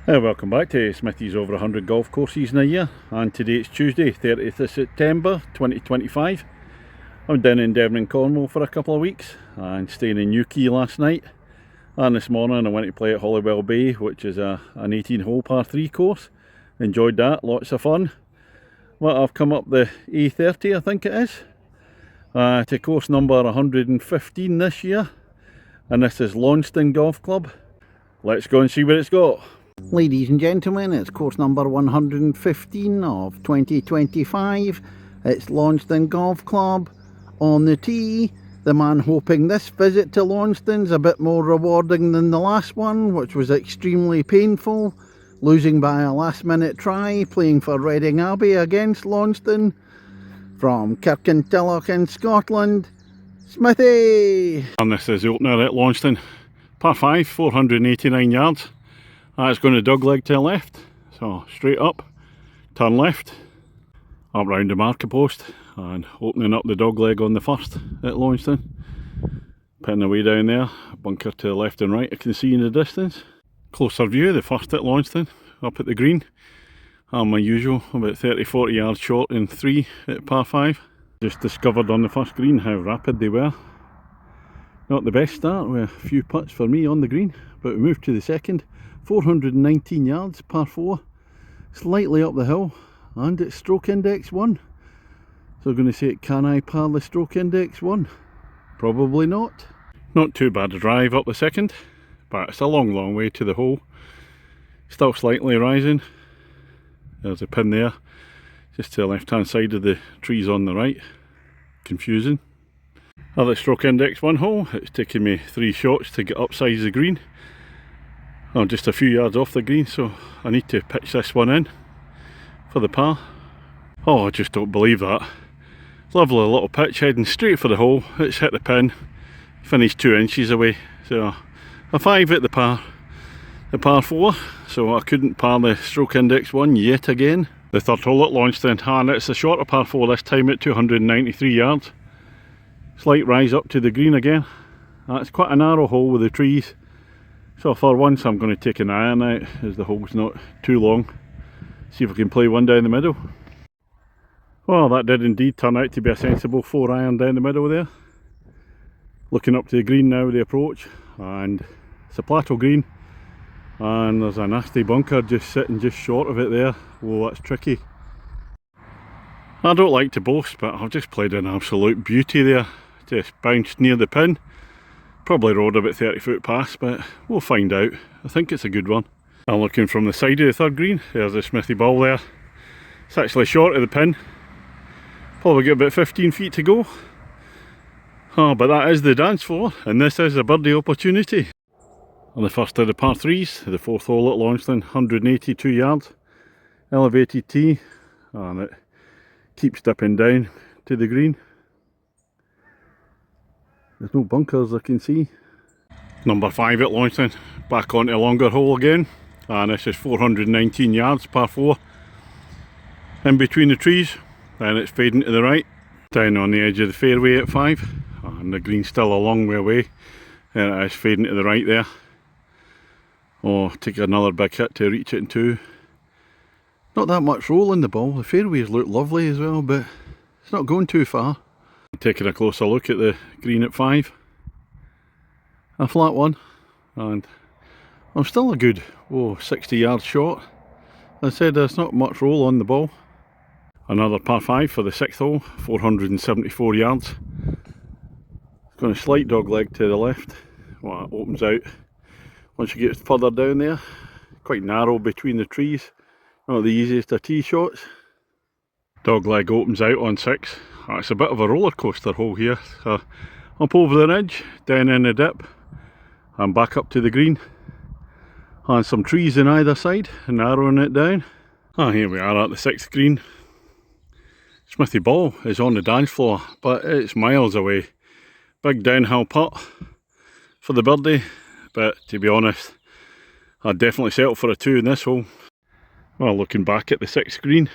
Welcome back to Smithy's over 100 golf courses in a year, and today it's Tuesday 30th of September 2025. I'm down in Devon and Cornwall for a couple of weeks and staying in Newquay last night, and this morning I went to play at Holywell Bay, which is an 18 hole par 3 course. Enjoyed that, lots of fun. Well, I've come up the A30 I think it is, to course number 115 this year, and this is Launceston Golf Club. Let's go and see what it's got. Ladies and gentlemen, it's course number 115 of 2025. It's Launceston Golf Club. On the tee, the man hoping this visit to Launceston's a bit more rewarding than the last one, which was extremely painful, losing by a last minute try, playing for Reading Abbey against Launceston. From Kirkintilloch in Scotland, Smithy! And this is the opener at Launceston. Par 5, 489 yards. It's going to dogleg to the left, so straight up, turn left, up round the marker post, and opening up the dogleg on the first at Launceston. Putting away down there, bunker to the left and right I can see in the distance. Closer view, the first at Launceston, up at the green. And my usual, about 30-40 yards short in 3 at par 5. Just discovered on the first green how rapid they were. Not the best start with a few putts for me on the green, but we moved to the second. 419 yards, par 4, slightly up the hill, and it's stroke index 1. So I'm going to say, can I par the stroke index 1? Probably not. Not too bad a drive up the second, but it's a long way to the hole. Still slightly rising. There's a pin there, just to the left hand side of the trees on the right. Confusing. Other stroke index 1 hole, it's taken me 3 shots to get upsize the green. I'm just a few yards off the green, so I need to pitch this one in for the par. Oh, I just don't believe that. Lovely little pitch heading straight for the hole. It's hit the pin, finished 2 inches away. So a 5 at the par 4, so I couldn't par the stroke index 1 yet again. The third hole at Launceston, and it's a shorter par 4 this time at 293 yards. Slight rise up to the green again. It's quite a narrow hole with the trees. So for once I'm going to take an iron out as the hole's not too long. See if I can play one down the middle. Well, that did indeed turn out to be a sensible 4 iron down the middle there. Looking up to the green now with the approach, and it's a plateau green. And there's a nasty bunker just sitting just short of it there. Whoa, that's tricky. I don't like to boast, but I've just played an absolute beauty there. Just bounced near the pin. Probably rode about 30 foot past, but we'll find out. I think it's a good one. I'm looking from the side of the third green. There's the Smithy ball there. It's actually short of the pin. Probably got about 15 feet to go. Oh, but that is the dance floor, and this is a birdie opportunity. On the first of the par 3s, the fourth hole at Launceston, 182 yards. Elevated tee, and it keeps dipping down to the green. There's no bunkers I can see. Number 5 at Launceston, back onto a longer hole again, and this is 419 yards, par 4. In between the trees, then it's fading to the right, down on the edge of the fairway at 5, and the green's still a long way away, and it is fading to the right there. Oh, take another big hit to reach it in 2. Not that much roll in the ball, the fairways look lovely as well, but it's not going too far. Taking a closer look at the green at 5, a flat one, and I'm still a good 60 yards short. As I said, there's not much roll on the ball. Another par 5 for the 6th hole, 474 yards. It's going a slight dog leg to the left. Well, it opens out once you get further down there. Quite narrow between the trees, not the easiest of tee shots. Dog leg opens out on 6. It's a bit of a roller coaster hole here. So up over the ridge, down in the dip, and back up to the green. And some trees on either side, narrowing it down. Here we are at the 6th green. Smithy ball is on the dance floor, but it's miles away. Big downhill putt for the birdie, but to be honest, I'd definitely settle for a 2 in this hole. Well, looking back at the 6th green,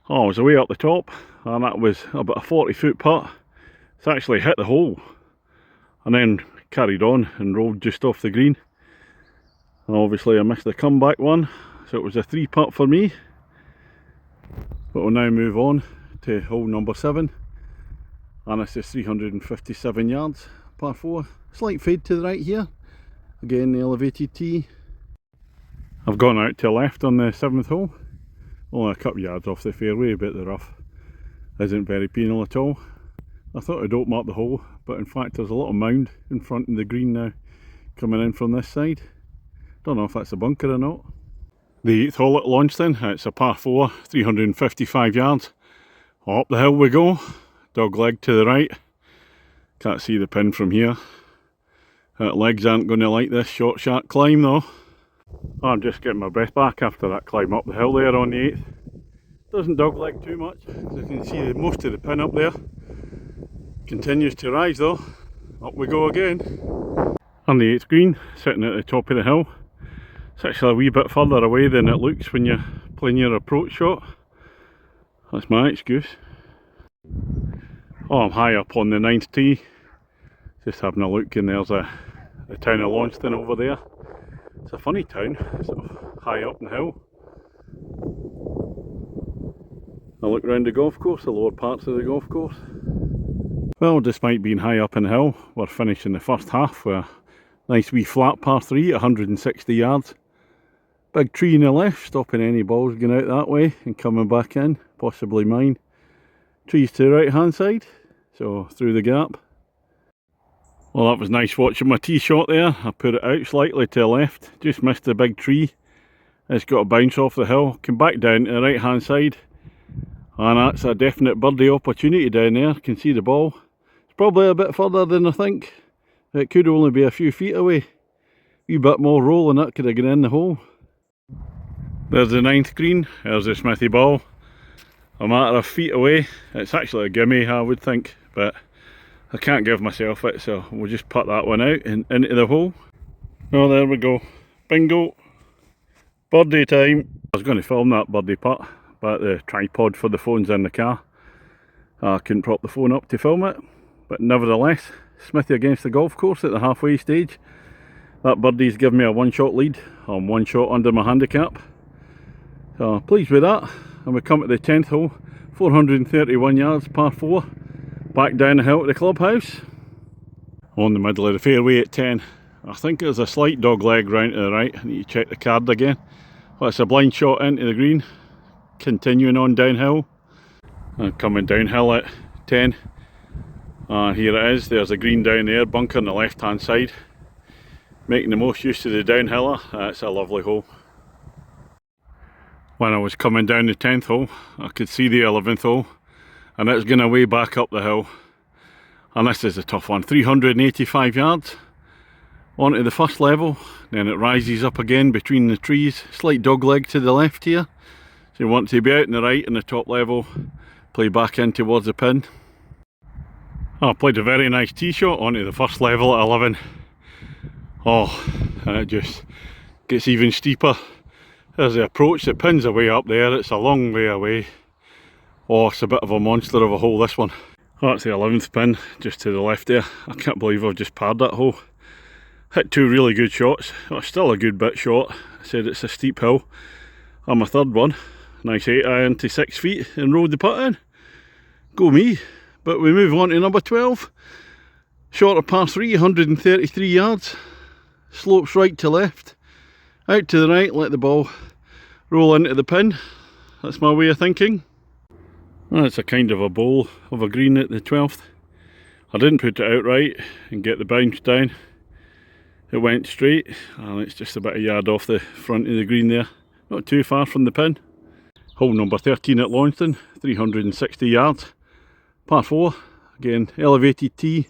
I was away up the top, and that was about a 40-foot putt. It's actually hit the hole, and then carried on and rolled just off the green. Obviously I missed the comeback one, so it was a 3-putt for me. But we'll now move on to hole number 7. And this is 357 yards, par 4. Slight fade to the right here. Again, the elevated tee. I've gone out to the left on the 7th hole. Only a couple yards off the fairway, but the rough isn't very penal at all. I thought I'd open up the hole, but in fact there's a little mound in front of the green now, coming in from this side. Don't know if that's a bunker or not. The 8th hole at Launceston, it's a par 4, 355 yards. Up the hill we go, dog leg to the right. Can't see the pin from here. Legs aren't going to like this short sharp climb though. I'm just getting my breath back after that climb up the hill there on the 8th. Doesn't dog leg too much, as you can see most of the pin up there. Continues to rise though. Up we go again. On the 8th green, sitting at the top of the hill. It's actually a wee bit further away than it looks when you're playing your approach shot. That's my excuse. Oh, I'm high up on the 9th tee. Just having a look, and there's the town of Launceston over there. It's a funny town, sort of high up the hill. I look around the golf course, the lower parts of the golf course. Well, despite being high up in the hill, we're finishing the first half with a nice wee flat par 3 at 160 yards. Big tree on the left, stopping any balls going out that way and coming back in, possibly mine. Trees to the right hand side, so through the gap. Well, that was nice watching my tee shot there. I put it out slightly to the left, just missed the big tree. It's got a bounce off the hill, came back down to the right hand side, and that's a definite birdie opportunity down there. Can see the ball. It's probably a bit further than I think. It could only be a few feet away. A wee bit more roll and that could have gone in the hole. There's the 9th green, there's the Smithy ball. A matter of feet away. It's actually a gimme, I would think, but I can't give myself it, so we'll just put that one out and into the hole. Oh, there we go. Bingo. Birdie time. I was going to film that birdie putt, but the tripod for the phone's in the car. I couldn't prop the phone up to film it, but nevertheless, Smithy against the golf course at the halfway stage. That birdie's given me a 1-shot lead. I'm 1 shot under my handicap. So pleased with that. And we come to the 10th hole, 431 yards, par 4. Back down the hill to the clubhouse. On the middle of the fairway at 10. I think there's a slight dog leg round to the right. I need to check the card again. Well, it's a blind shot into the green. Continuing on downhill. And coming downhill at 10. Here it is. There's a green down there, bunker on the left hand side. Making the most use of the downhiller. That's a lovely hole. When I was coming down the 10th hole, I could see the 11th hole, and it's going way back up the hill. And this is a tough one, 385 yards onto the first level, then it rises up again between the trees, slight dog leg to the left here. So you want to be out in the right in the top level, play back in towards the pin. I played a very nice tee shot onto the first level at 11. Oh, and it just gets even steeper. There's the approach, the pin's away up there, it's a long way away. Oh, it's a bit of a monster of a hole, this one. Oh, that's the 11th pin, just to the left there. I can't believe I've just parred that hole. Hit 2 really good shots. Oh, still a good bit short. I said it's a steep hill. And my third one, nice 8 iron to 6 feet and rode the putt in. Go me. But we move on to number 12. Shorter par 3, 133 yards. Slopes right to left. Out to the right, let the ball roll into the pin. That's my way of thinking. That's a kind of a bowl of a green at the 12th. I didn't put it out right and get the bounce down. It went straight, and it's just about a yard off the front of the green there. Not too far from the pin. Hole number 13 at Launceston, 360 yards. Par 4, again elevated tee.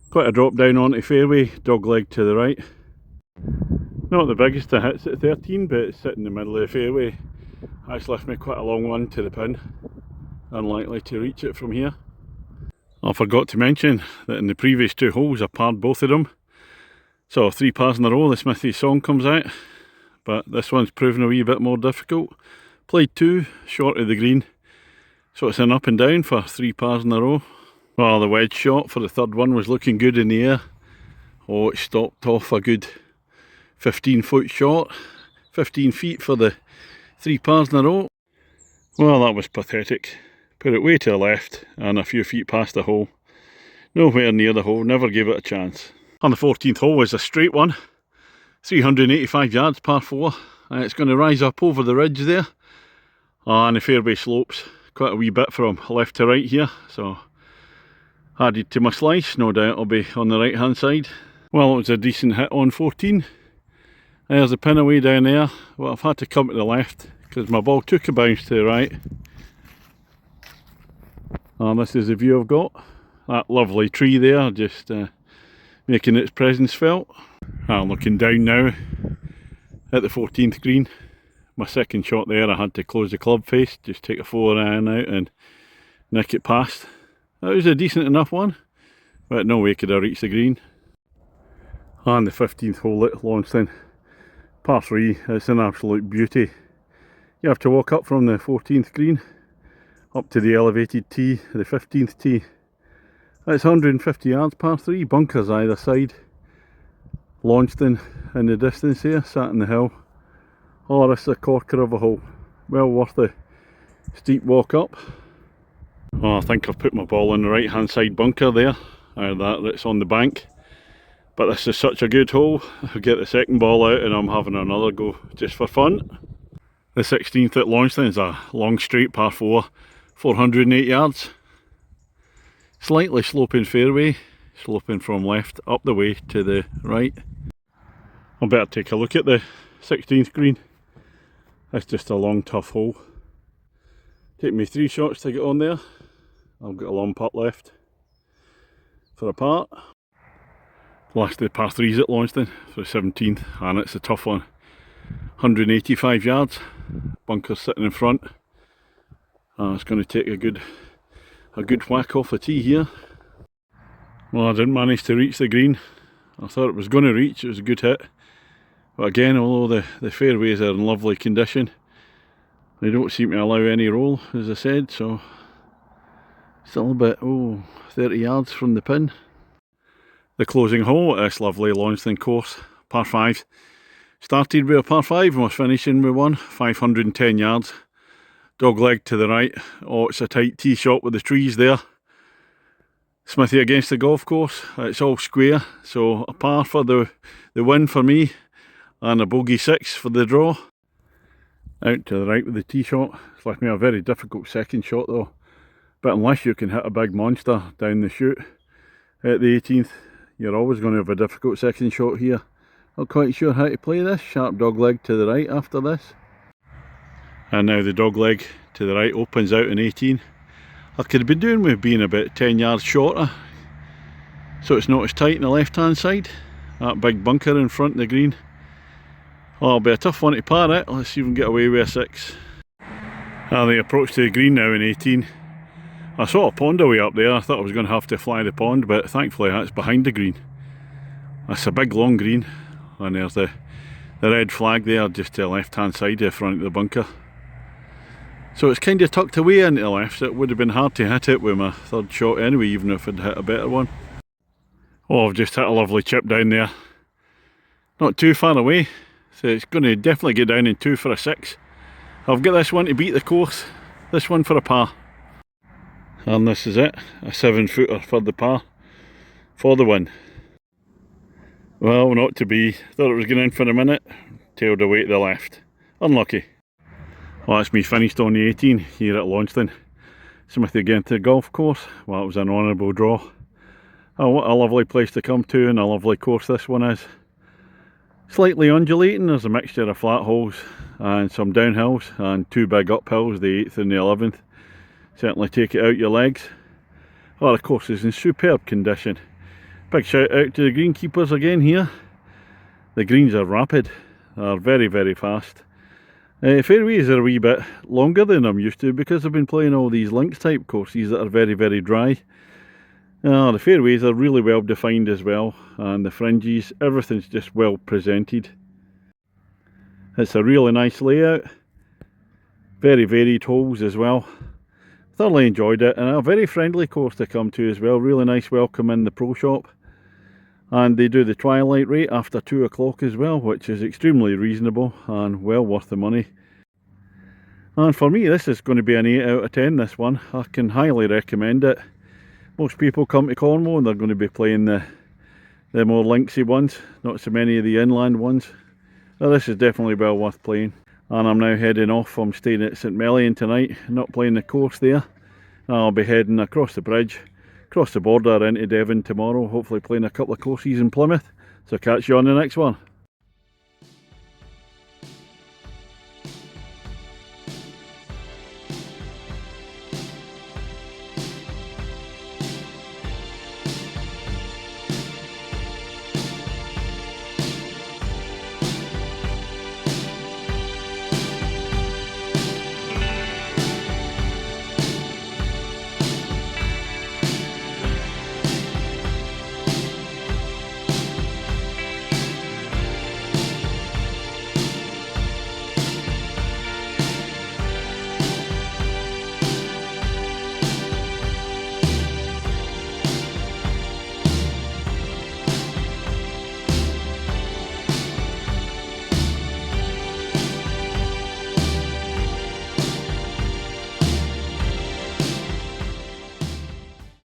Quite a drop down onto fairway, dog leg to the right. Not the biggest of hits at 13, but it's sitting in the middle of the fairway. That's left me quite a long one to the pin. Unlikely to reach it from here. I forgot to mention that in the previous 2 holes I parred both of them. So 3 pars in a row, the Smithy song comes out. But this one's proven a wee bit more difficult. Played 2, short of the green. So it's an up and down for 3 pars in a row. Well, the wedge shot for the third one was looking good in the air. Oh, it stopped off a good 15-foot short, 15 feet for the 3 pars in a row. Well, that was pathetic. Put it way to the left and a few feet past the hole. Nowhere near the hole, never gave it a chance. On the 14th hole is a straight one, 385 yards, par 4. And it's going to rise up over the ridge there. And the fairway slopes quite a wee bit from left to right here. So added to my slice, no doubt it'll be on the right hand side. Well, it was a decent hit on 14. There's the pin away down there. Well, I've had to come to the left because my ball took a bounce to the right. And this is the view I've got. That lovely tree there, just making its presence felt. I'm looking down now at the 14th green. My second shot there, I had to close the club face, just take a 4-iron out and nick it past. That was a decent enough one, but no way could I reach the green. And the 15th hole at Launceston, par 3, it's an absolute beauty. You have to walk up from the 14th green up to the elevated tee, the 15th tee. It's 150 yards, par 3, bunkers either side. Launceston in the distance here, sat in the hill. Oh, this is a corker of a hole. Well worth the steep walk up. Oh, I think I've put my ball in the right hand side bunker there, that's on the bank. But this is such a good hole. I'll get the second ball out and I'm having another go just for fun. The 16th at Launceston is a long straight par 4, 408 yards. Slightly sloping fairway, sloping from left up the way to the right. I'll better take a look at the 16th green. It's just a long tough hole. Take me 3 shots to get on there. I've got a long putt left for a par. Last of the par 3s at Launceston for the 17th, and it's a tough one. 185 yards, bunker sitting in front. It's going to take a good whack off the tee here. Well, I didn't manage to reach the green. I thought it was going to reach, it was a good hit. But again, although the fairways are in lovely condition, they don't seem to allow any roll, as I said, so still a bit, 30 yards from the pin. The closing hole at this lovely Launceston course, par 5. Started with a par 5 and was finishing with one, 510 yards. Dog leg to the right. Oh, it's a tight tee shot with the trees there. Smithy against the golf course. It's all square, so a par for the win for me, and a bogey 6 for the draw. Out to the right with the tee shot. It's left me a very difficult second shot though. But unless you can hit a big monster down the chute at the 18th, you're always going to have a difficult second shot here. Not quite sure how to play this. Sharp dog leg to the right after this. And now the dog leg to the right opens out in 18. I could have been doing with being about 10 yards shorter, so it's not as tight on the left hand side. That big bunker in front of the green. Oh, it'll be a tough one to par it. Let's see if we can get away with a 6. The approach to the green now in 18. I saw a pond away up there. I thought I was going to have to fly the pond, but thankfully that's behind the green. That's a big long green, and there's the red flag there just to the left hand side of the front of the bunker. So it's kind of tucked away into the left, so it would have been hard to hit it with my third shot anyway, even if I'd hit a better one. Oh, I've just hit a lovely chip down there. Not too far away, so it's going to definitely get down in 2 for a 6. I've got this one to beat the course, this one for a par. And this is it, a 7-footer for the par, for the win. Well, not to be. Thought it was going in for a minute, tailed away to the left. Unlucky. Well, that's me finished on the 18 here at Launceston. Smithy again to the golf course. Well, it was an honourable draw. Oh, what a lovely place to come to, and a lovely course this one is. Slightly undulating, there's a mixture of flat holes and some downhills, and 2 big uphills, the 8th and the 11th. Certainly take it out your legs. Oh, the course is in superb condition. Big shout out to the greenkeepers again here. The greens are rapid, they're very, very fast. Fairways are a wee bit longer than I'm used to because I've been playing all these links type courses that are very, very dry. The fairways are really well defined as well, and the fringes, everything's just well presented. It's a really nice layout, very varied holes as well. Thoroughly enjoyed it, and a very friendly course to come to as well. Really nice welcome in the pro shop, And they do the twilight rate after 2 o'clock as well, which is extremely reasonable and well worth the money. And for me, this is going to be an 8 out of 10, this one. I can highly recommend it. Most people come to Cornwall and they're going to be playing the more linksy ones, not so many of the inland ones. So this is definitely well worth playing. And I'm now heading off. I'm staying at St Melian tonight, not playing the course there. I'll be heading across the bridge, across the border into Devon tomorrow, hopefully playing a couple of courses in Plymouth. So catch you on the next one.